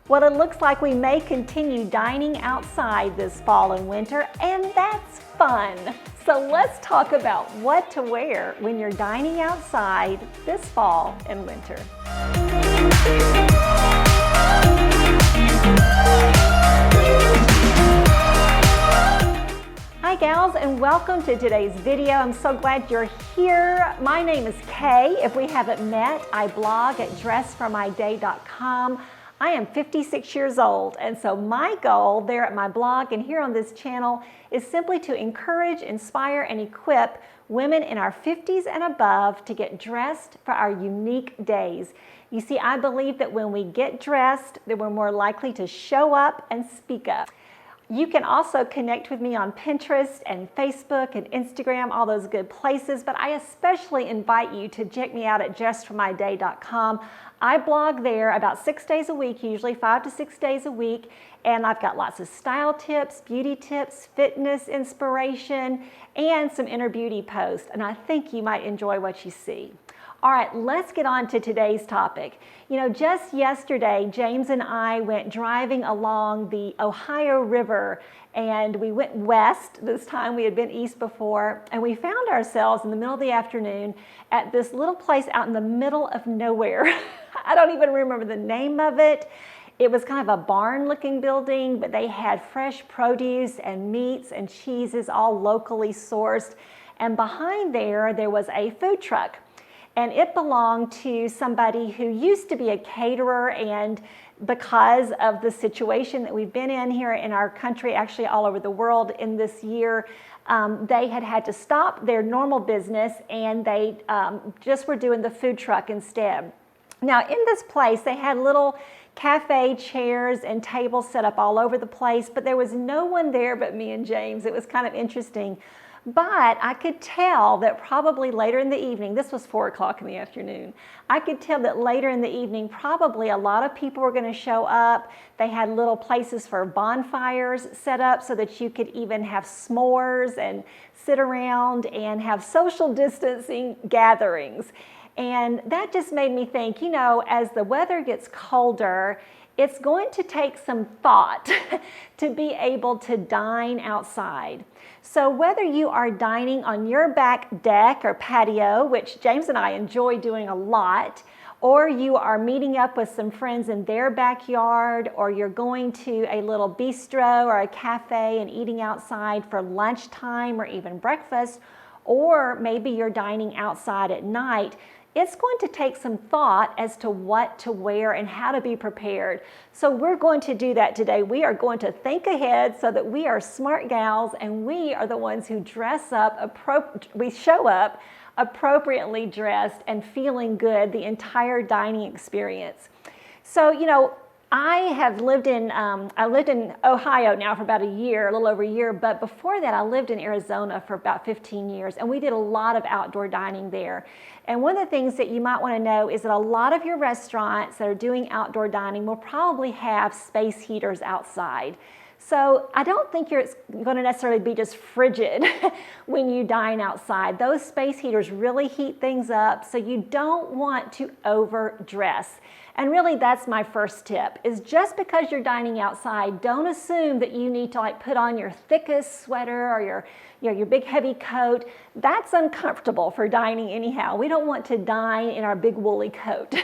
Well, it looks like we may continue dining outside this fall and winter, and that's fun. So let's talk about what to wear when you're dining outside this fall and winter. Hi gals, and welcome to today's video. I'm so glad you're here. My name is Kay. If we haven't met, I blog at dressformyday.com. I am 56 years old, and so my goal there at my blog and here on this channel is simply to encourage, inspire, and equip women in our 50s and above to get dressed for our unique days. You see, I believe that when we get dressed, that we're more likely to show up and speak up. You can also connect with me on Pinterest and Facebook and Instagram, all those good places, but I especially invite you to check me out at justformyday.com. I blog there about 6 days a week, usually 5 to 6 days a week, and I've got lots of style tips, beauty tips, fitness inspiration, and some inner beauty posts, and I think you might enjoy what you see. All right, let's get on to today's topic. You know, just yesterday, James and I went driving along the Ohio River, and we went west. This time we had been east before, and we found ourselves in the middle of the afternoon at this little place out in the middle of nowhere. I don't even remember the name of it. It was kind of a barn-looking building, but they had fresh produce and meats and cheeses, all locally sourced. And behind there was a food truck. And it belonged to somebody who used to be a caterer, and because of the situation that we've been in here in our country, actually all over the world in this year, they had to stop their normal business, and they just were doing the food truck instead. Now in this place, they had little cafe chairs and tables set up all over the place, but there was no one there but me and James. It was kind of interesting. But I could tell that probably later in the evening, this was 4 o'clock in the afternoon, I could tell that later in the evening, probably a lot of people were going to show up. They had little places for bonfires set up so that you could even have s'mores and sit around and have social distancing gatherings. And that just made me think, you know, as the weather gets colder, it's going to take some thought to be able to dine outside. So whether you are dining on your back deck or patio, which James and I enjoy doing a lot, or you are meeting up with some friends in their backyard, or you're going to a little bistro or a cafe and eating outside for lunchtime or even breakfast, or maybe you're dining outside at night, it's going to take some thought as to what to wear and how to be prepared. So we're going to do that today. We are going to think ahead so that we are smart gals, and we are the ones who dress up, we show up appropriately dressed and feeling good the entire dining experience. So, you know, I lived in Ohio now for about a year, a little over a year, but before that I lived in Arizona for about 15 years, and we did a lot of outdoor dining there. And one of the things that you might want to know is that a lot of your restaurants that are doing outdoor dining will probably have space heaters outside. So I don't think you're going to necessarily be just frigid when you dine outside. Those space heaters really heat things up, so you don't want to overdress. And really that's my first tip, is just because you're dining outside, don't assume that you need to like put on your thickest sweater or your big heavy coat. That's uncomfortable for dining anyhow. We don't want to dine in our big woolly coat.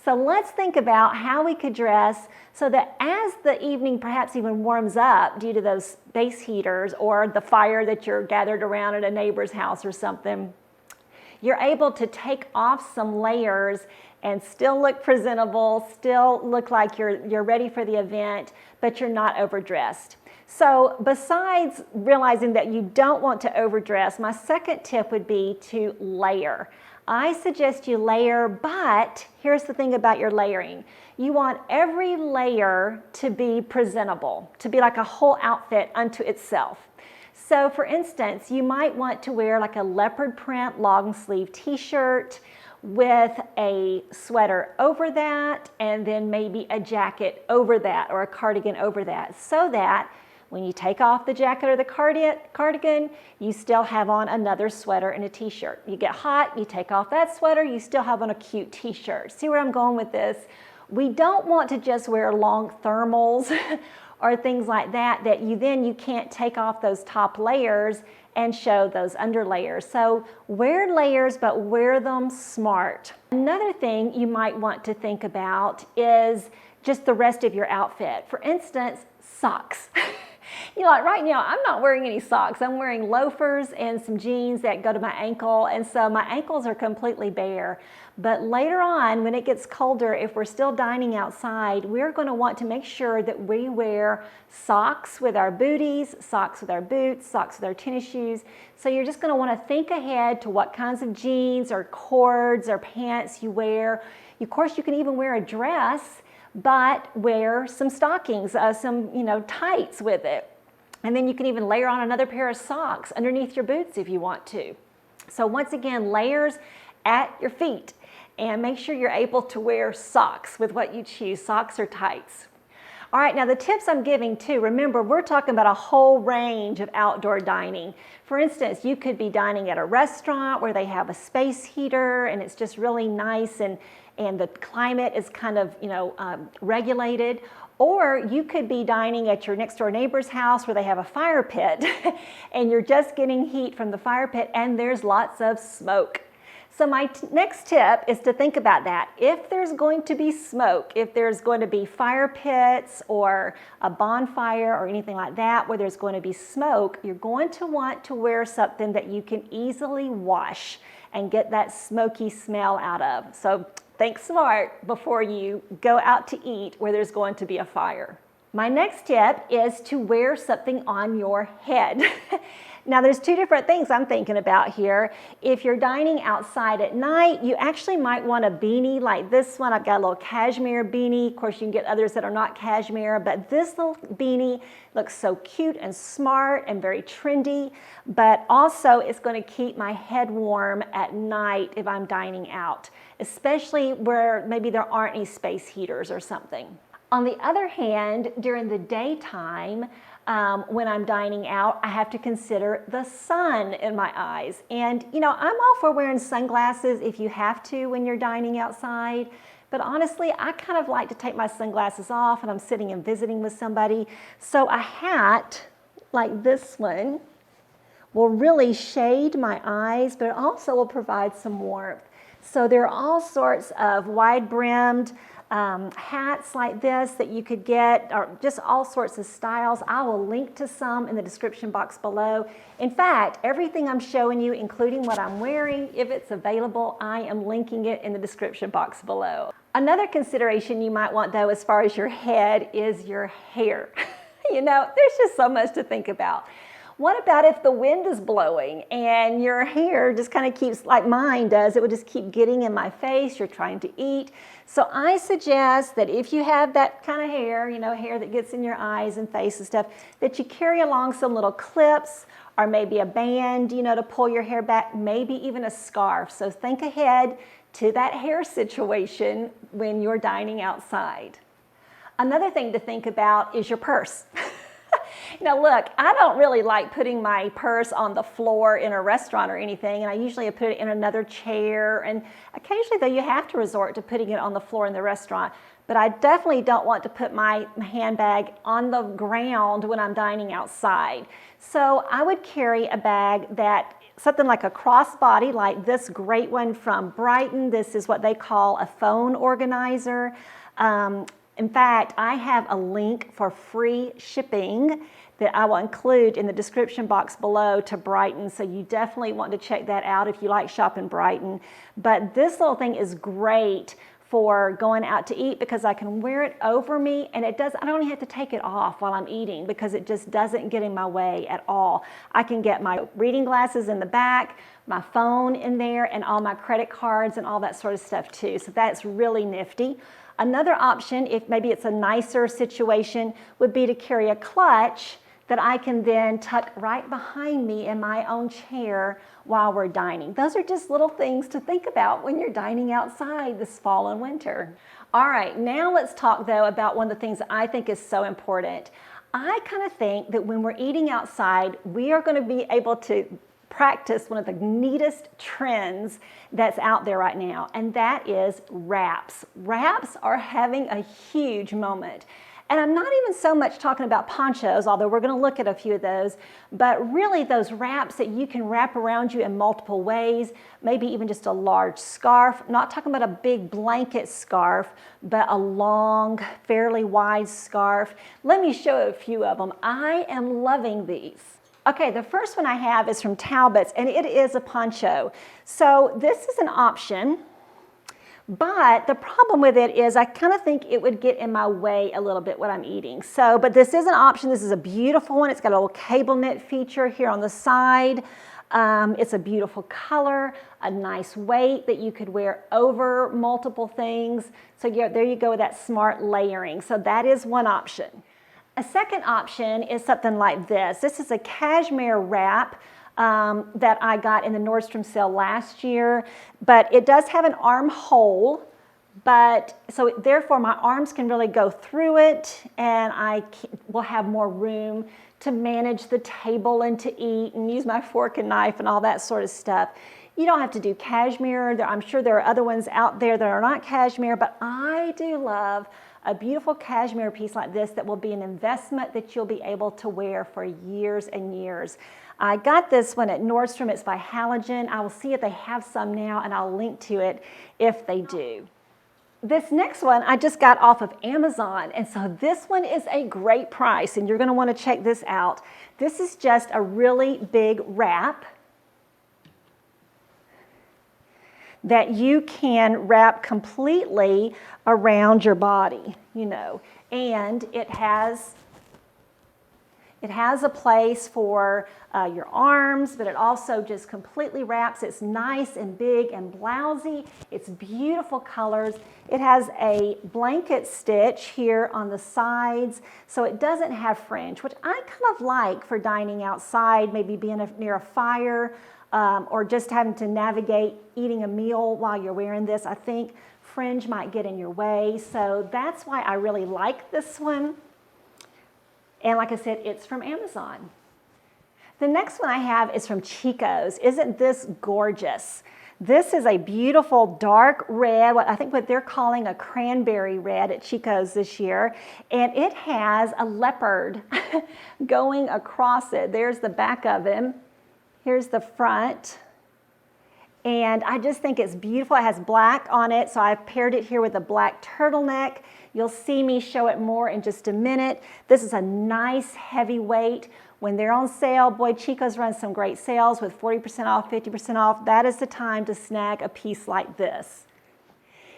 So let's think about how we could dress so that as the evening perhaps even warms up due to those space heaters or the fire that you're gathered around at a neighbor's house or something, you're able to take off some layers and still look presentable, still look like you're ready for the event, but you're not overdressed. So besides realizing that you don't want to overdress, my second tip would be to layer. I suggest you layer, but here's the thing about your layering. You want every layer to be presentable, to be like a whole outfit unto itself. So for instance, you might want to wear like a leopard print long sleeve t-shirt with a sweater over that, and then maybe a jacket over that or a cardigan over that, so that when you take off the jacket or the cardigan, you still have on another sweater and a t-shirt. You get hot, you take off that sweater, you still have on a cute t-shirt. See where I'm going with this? We don't want to just wear long thermals or things like that you can't take off those top layers and show those under layers. So wear layers, but wear them smart. Another thing you might want to think about is just the rest of your outfit. For instance, socks. You know, like right now, I'm not wearing any socks. I'm wearing loafers and some jeans that go to my ankle, and so my ankles are completely bare. But later on, when it gets colder, if we're still dining outside, we're going to want to make sure that we wear socks with our booties, socks with our boots, socks with our tennis shoes. So you're just going to want to think ahead to what kinds of jeans or cords or pants you wear. Of course, you can even wear a dress, but wear some stockings, some tights with it. And then you can even layer on another pair of socks underneath your boots if you want to. So once again, layers at your feet, and make sure you're able to wear socks with what you choose, socks or tights. All right, now the tips I'm giving too, remember we're talking about a whole range of outdoor dining. For instance, you could be dining at a restaurant where they have a space heater and it's just really nice and the climate is kind of regulated. Or you could be dining at your next door neighbor's house where they have a fire pit and you're just getting heat from the fire pit and there's lots of smoke. So my next tip is to think about that. If there's going to be smoke, if there's going to be fire pits or a bonfire or anything like that where there's going to be smoke, you're going to want to wear something that you can easily wash and get that smoky smell out of. So think smart before you go out to eat where there's going to be a fire. My next tip is to wear something on your head. Now there's two different things I'm thinking about here. If you're dining outside at night, you actually might want a beanie like this one. I've got a little cashmere beanie. Of course, you can get others that are not cashmere, but this little beanie looks so cute and smart and very trendy, but also it's going to keep my head warm at night if I'm dining out, especially where maybe there aren't any space heaters or something. On the other hand, during the daytime, when I'm dining out, I have to consider the sun in my eyes. And I'm all for wearing sunglasses if you have to when you're dining outside. But honestly, I kind of like to take my sunglasses off and I'm sitting and visiting with somebody. So a hat like this one will really shade my eyes, but it also will provide some warmth. So there are all sorts of wide-brimmed hats like this that you could get, or just all sorts of styles. I will link to some in the description box below. In fact, everything I'm showing you, including what I'm wearing, if it's available, I am linking it in the description box below. Another consideration you might want though, as far as your head, is your hair. There's just so much to think about. What about if the wind is blowing and your hair just kind of keeps, like mine does, it would just keep getting in my face, you're trying to eat. So I suggest that if you have that kind of hair, hair that gets in your eyes and face and stuff, that you carry along some little clips or maybe a band, to pull your hair back, maybe even a scarf. So think ahead to that hair situation when you're dining outside. Another thing to think about is your purse. Now look, I don't really like putting my purse on the floor in a restaurant or anything, and I usually put it in another chair, and occasionally though you have to resort to putting it on the floor in the restaurant, but I definitely don't want to put my handbag on the ground when I'm dining outside. So I would carry a bag something like a crossbody, like this great one from Brighton. This is what they call a phone organizer. In fact, I have a link for free shipping that I will include in the description box below to Brighton, so you definitely want to check that out if you like shopping Brighton. But this little thing is great for going out to eat because I can wear it over me and I don't even have to take it off while I'm eating because it just doesn't get in my way at all. I can get my reading glasses in the back, my phone in there, and all my credit cards and all that sort of stuff too. So that's really nifty. Another option, if maybe it's a nicer situation, would be to carry a clutch that I can then tuck right behind me in my own chair while we're dining. Those are just little things to think about when you're dining outside this fall and winter. All right, now let's talk though about one of the things that I think is so important. I kind of think that when we're eating outside, we are going to be able to practice one of the neatest trends that's out there right now, and that is wraps. Wraps are having a huge moment. And I'm not even so much talking about ponchos, although we're going to look at a few of those, but really those wraps that you can wrap around you in multiple ways, maybe even just a large scarf. I'm not talking about a big blanket scarf, but a long, fairly wide scarf. Let me show a few of them. I am loving these. Okay, the first one I have is from Talbot's, and it is a poncho. So this is an option. But the problem with it is I kind of think it would get in my way a little bit what I'm eating. So, but this is an option. This is a beautiful one. It's got a little cable knit feature here on the side. It's a beautiful color, a nice weight that you could wear over multiple things. So yeah, there you go with that smart layering. So that is one option. A second option is something like this. This is a cashmere wrap that I got in the Nordstrom sale last year, but it does have an armhole, but so therefore my arms can really go through it, and I will have more room to manage the table and to eat and use my fork and knife and all that sort of stuff. You don't have to do cashmere. I'm sure there are other ones out there that are not cashmere, but I do love a beautiful cashmere piece like this that will be an investment that you'll be able to wear for years and years. I got this one at Nordstrom. It's by Halogen. I will see if they have some now, and I'll link to it if they do. This next one I just got off of Amazon, and so this one is a great price, and you're going to want to check this out. This is just a really big wrap that you can wrap completely around your body, you know, and it has a place for your arms, but it also just completely wraps. It's nice and big and blousy. It's beautiful colors. It has a blanket stitch here on the sides, so it doesn't have fringe, which I kind of like for dining outside, maybe being near a fire, or just having to navigate eating a meal while you're wearing this. I think fringe might get in your way, so that's why I really like this one. And like I said, it's from Amazon. The next one I have is from Chico's. Isn't this gorgeous? This is a beautiful dark red, I think what they're calling a cranberry red at Chico's this year. And it has a leopard going across it. There's the back of him. Here's the front. And I just think it's beautiful. It has black on it, so I've paired it here with a black turtleneck. You'll see me show it more in just a minute. This is a nice heavy weight. When they're on sale, boy, Chico's runs some great sales with 40% off, 50% off. That is the time to snag a piece like this.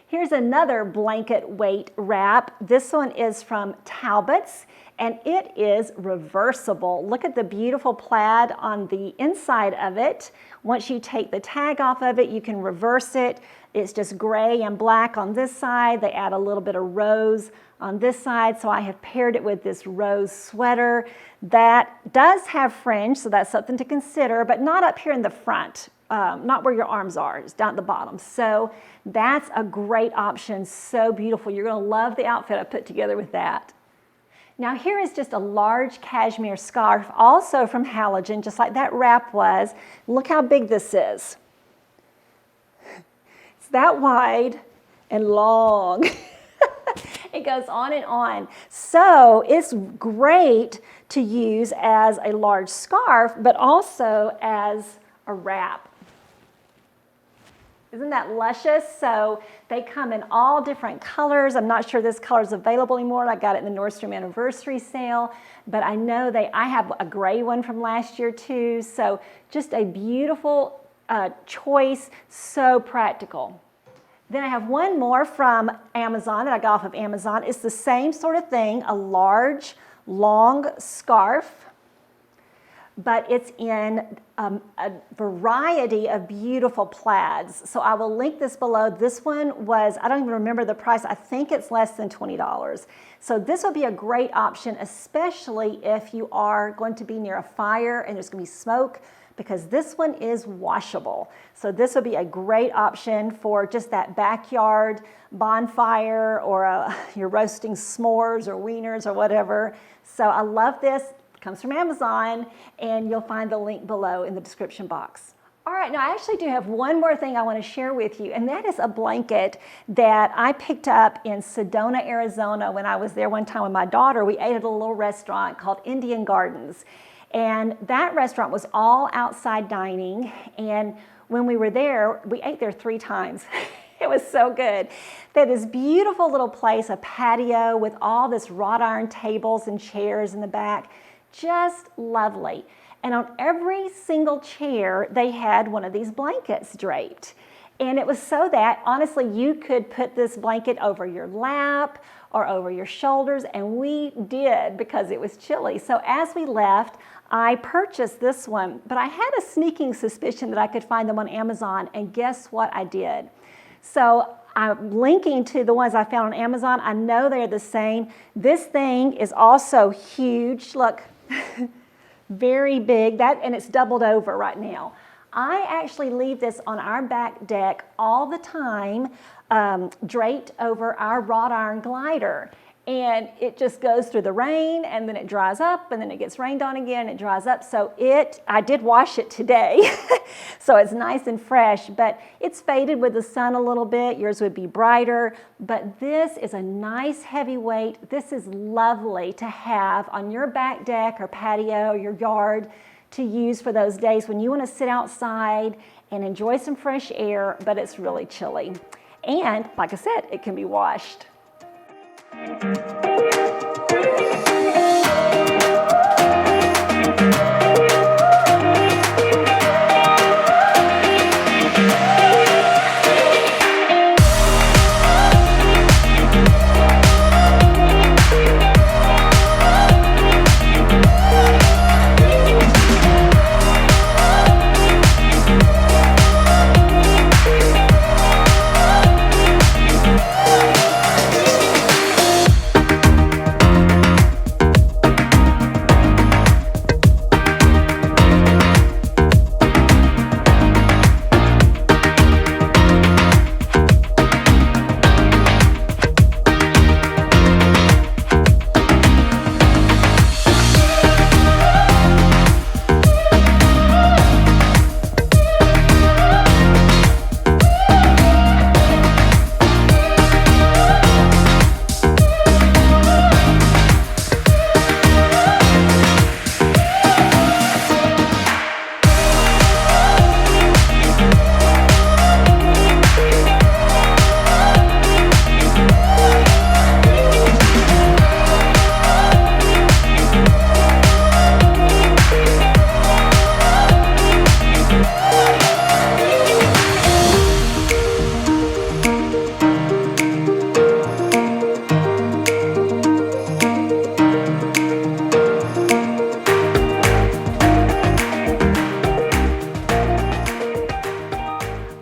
Here's another blanket weight wrap. This one is from Talbot's, and it is reversible. Look at the beautiful plaid on the inside of it. Once you take the tag off of it, you can reverse it. It's just gray and black on this side. They add a little bit of rose on this side, so I have paired it with this rose sweater that does have fringe, so that's something to consider, but not up here in the front. Not where your arms are, it's down at the bottom. So that's a great option, so beautiful. You're gonna love the outfit I put together with that. Now here is just a large cashmere scarf, also from Halogen, just like that wrap was. Look how big this is. It's that wide and long. It goes on and on. So it's great to use as a large scarf, but also as a wrap. Isn't that luscious? So they come in all different colors. I'm not sure this color is available anymore. I got it in the Nordstrom anniversary sale, but I know I have a gray one from last year too. So just a beautiful choice, so practical. Then I have one more from Amazon that I got off of Amazon. It's the same sort of thing, a large, long scarf, but it's in a variety of beautiful plaids. So I will link this below. This one was, I don't even remember the price. I think it's less than $20. So this would be a great option, especially if you are going to be near a fire and there's going to be smoke, because this one is washable. So this would be a great option for just that backyard bonfire, or you're roasting s'mores or wieners or whatever. So I love this. comes from Amazon, and you'll find the link below in the description box. All right, now I actually do have one more thing I want to share with you, and that is a blanket that I picked up in Sedona, Arizona when I was there one time with my daughter. We ate at a little restaurant called Indian Gardens, and that restaurant was all outside dining, and when we were there, we ate there 3 times. It was so good. They had this beautiful little place, a patio with all this wrought iron tables and chairs in the back, just lovely. And on every single chair, they had one of these blankets draped. And it was so that, honestly, you could put this blanket over your lap or over your shoulders, and we did because it was chilly. So as we left, I purchased this one, but I had a sneaking suspicion that I could find them on Amazon, and guess what I did? So I'm linking to the ones I found on Amazon. I know they're the same. This thing is also huge. Look. Very big, and it's doubled over right now. I actually leave this on our back deck all the time, draped over our wrought iron glider. And it just goes through the rain, and then it dries up, and then it gets rained on again, and it dries up. So I did wash it today, so it's nice and fresh, but it's faded with the sun a little bit. Yours would be brighter, but this is a nice heavy weight. This is lovely to have on your back deck or patio or your yard to use for those days when you want to sit outside and enjoy some fresh air, but it's really chilly. And like I said, it can be washed.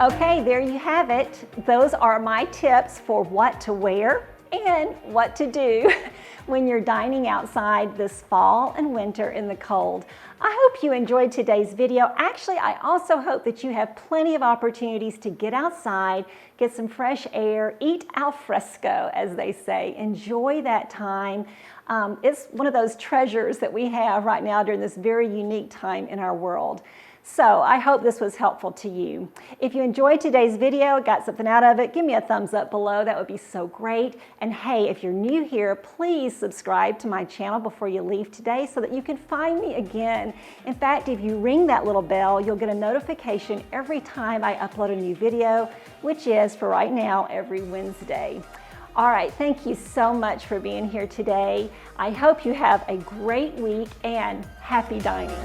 Okay, there you have it. Those are my tips for what to wear and what to do when you're dining outside this fall and winter in the cold. I hope you enjoyed today's video. Actually, I also hope that you have plenty of opportunities to get outside, get some fresh air, eat al fresco, as they say. Enjoy that time. It's one of those treasures that we have right now during this very unique time in our world. So I hope this was helpful to you. If you enjoyed today's video, got something out of it, give me a thumbs up below. That would be so great. And hey, if you're new here, please subscribe to my channel before you leave today so that you can find me again. In fact, if you ring that little bell, you'll get a notification every time I upload a new video, which is, for right now, every Wednesday. All right, thank you so much for being here today. I hope you have a great week and happy dining.